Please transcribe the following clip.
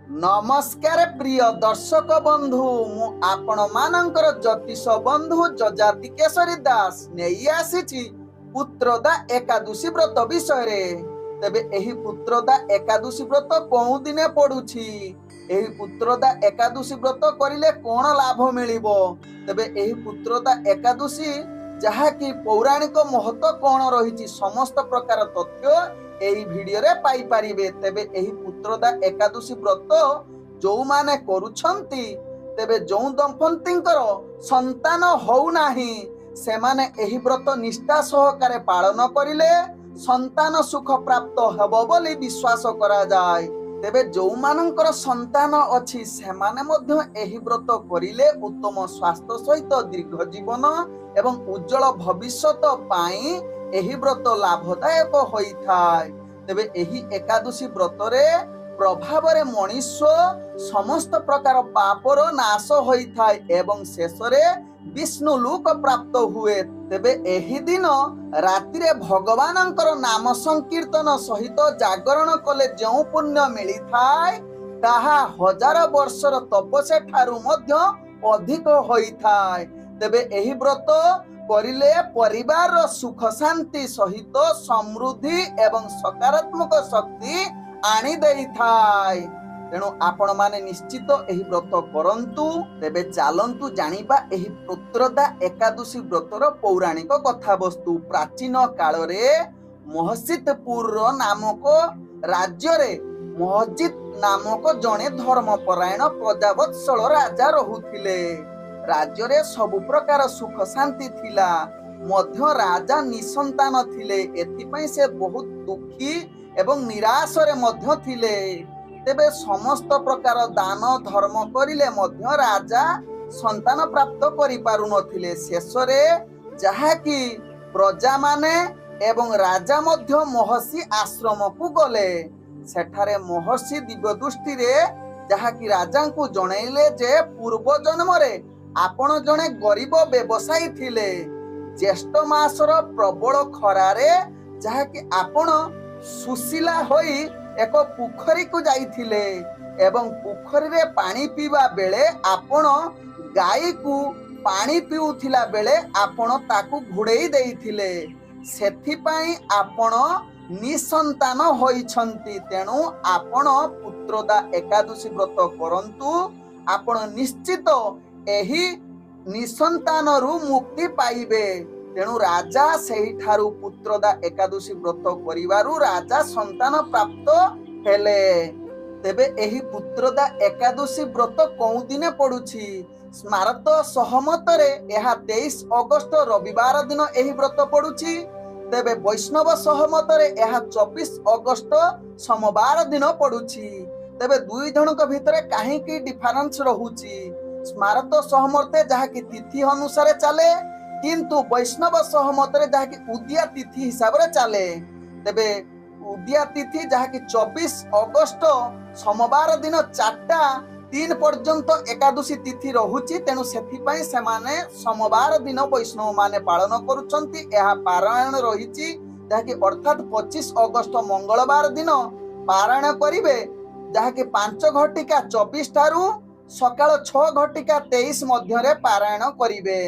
नमस्कार प्रिय दर्शक बंधु मु आपण मानकर ज्योतिष बंधु जजाति केशरी दास नहीं आसी पुत्रदा एकादशी व्रत विषय रे। तेबे एही पुत्रदा एकादशी व्रत कोउ दिने पडुछि, एही पुत्रदा एकादशी व्रत करिले कोन लाभ मिलिबो, तेबे एही पुत्रदा एकादशी जहा कि पौराणिक महत्व कोन रहिछि समस्त प्रकार तथ्य एही वीडियो रे पाई परिबे। तेबे एही पुत्रदा एकादशी व्रत जो माने करूछंती तेबे जो दंपतिंकर संतान होउ नाही से माने एही व्रत निष्ठा सहकारे पालन करिले संतान सुख प्राप्त हेबो बोली विश्वास करा जाय। तेबे जो मानकर संतान अछि से माने मध्य एही व्रत करिले उत्तम स्वास्थ्य सहित दीर्घ जीवन एवं उज्जवल भविष्यत पाई एही व्रत लाभदायक होइथाय। तेबे एही एकादशी व्रत रे प्रभाव रे मनुष्य समस्त प्रकार पापर नाश होइथाय एवं शेष रे विष्णु लोक प्राप्त हुए। तेबे एही दिन राति रे भगवानंकर नाम संकीर्तन सहित जागरण कले जो पुण्य मिली थाय ताहा हजार वर्षर तपस्या ठारू मध्य अधिक होइथाय। तेबे एही व्रत करिले परिवार सुख शांति सहित समृद्धि एवं सकारात्मक शक्ति आनी देई थाय। तेणु आपण माने निश्चित एही व्रत करंतु। तेबे चालंतु जानिबा एही पुत्रदा एकादशी व्रतर पौराणिक कथा वस्तु। प्राचीन काल रे महसितपुर नामक राज्य रे महजित नामक जने धर्मपरायण प्रजावत्सल राजा रहुथिले। राज्य रे सब प्रकार सुख शांति थिला मध्य राजा निसंतान थिले, एथिपई से बहुत दुखी एवं निराश रे मध्य थिले। तेबे समस्त प्रकार दान धर्म करिले मध्य राजा संतान प्राप्त करि पारु नथिले। शेष रे जहा कि प्रजा माने एवं राजा मध्य महर्षि आश्रम को गले। सेठारे महर्षि दिव्य दृष्टि रे जहा कि राजा को जणैले जे पूर्व जन्म रे आपण जने गरीब व्यवसायी थिले। ज्येष्ठ मासर प्रबल खरारे जहा कि आपण सुशीला होई एक पोखरी को जाइथिले एवं पोखरी रे पानी पीवा बेले आपण गाई को पानी पिउथिला बेले आपण ताकू घुड़ेई देइथिले। सेथिपाई आपण निसंतान होइछंती। तेणु आपण पुत्रदा एकादशी व्रत करंतु, आपण निश्चित एही निसंतान रु मुक्ति पाइबे। तेणु राजा सेही ठारू पुत्रदा एकादशी व्रत करिवारु राजा संतान प्राप्त हेले। तेबे एही पुत्रदा एकादशी व्रत कोउ दिने पडुछि, स्मारक सहमत रे एहा 23 अगस्त रविवार दिन एही व्रत पडुछि। तेबे वैष्णव सहमत रे एहा 24 अगस्त सोमवार दिन पडुछि। तेबे दुई जनक भितरे काहे की डिफरेंस रहुछि? स्मारक सहमत जहा कि तिथि अनुसार चले, किंतु वैष्णव सहमत रे जहा कि उदिया तिथि हिसाब रे चले। तेबे उदिया तिथि जहा कि 24 अगस्त सोमवार दिन 4:03 पर्यंत एकादशी तिथि रहुछि। तेणु सेथिपई से माने सोमवार दिन वैष्णव माने पालन करूछंती। एहा पारायण रहिछि जहा कि अर्थात 25 अगस्त मंगलवार दिन पारायण करिवे, जहा कि 5:24 ठारू सकाळ 6:23 मध्य रे पारायण करिवे।